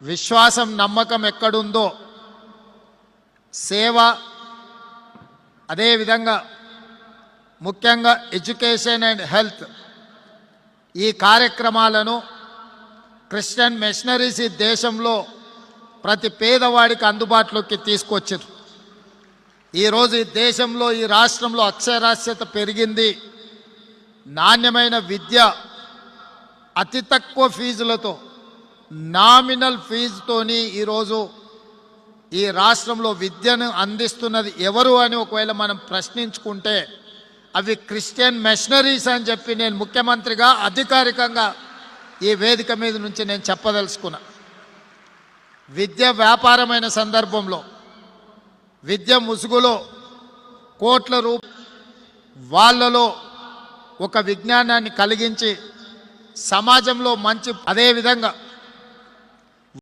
విశ్వాసం నమ్మకం ఎక్కడుందో సేవ, అదేవిధంగా ముఖ్యంగా ఎడ్యుకేషన్ అండ్ హెల్త్ ఈ కార్యక్రమాలను క్రిస్టియన్ మిషనరీస్ ఈ దేశంలో ప్రతి పేదవాడికి అందుబాటులోకి తీసుకొచ్చారు. ఈరోజు ఈ దేశంలో ఈ రాష్ట్రంలో అక్షరాస్యత పెరిగింది. నాణ్యమైన విద్య అతి తక్కువ ఫీజులతో నామినల్ ఫీజుతోని ఈరోజు ఈ రాష్ట్రంలో విద్యను అందిస్తున్నది ఎవరు అని ఒకవేళ మనం ప్రశ్నించుకుంటే అవి క్రిస్టియన్ మిషనరీస్ అని చెప్పి నేను ముఖ్యమంత్రిగా అధికారికంగా ఈ వేదిక మీద నుంచి నేను చెప్పదలుచుకున్నా. విద్య వ్యాపారమైన సందర్భంలో విద్య ముసుగులో కోట్ల వాళ్ళలో ఒక విజ్ఞానాన్ని కలిగించి సమాజంలో మంచి, అదేవిధంగా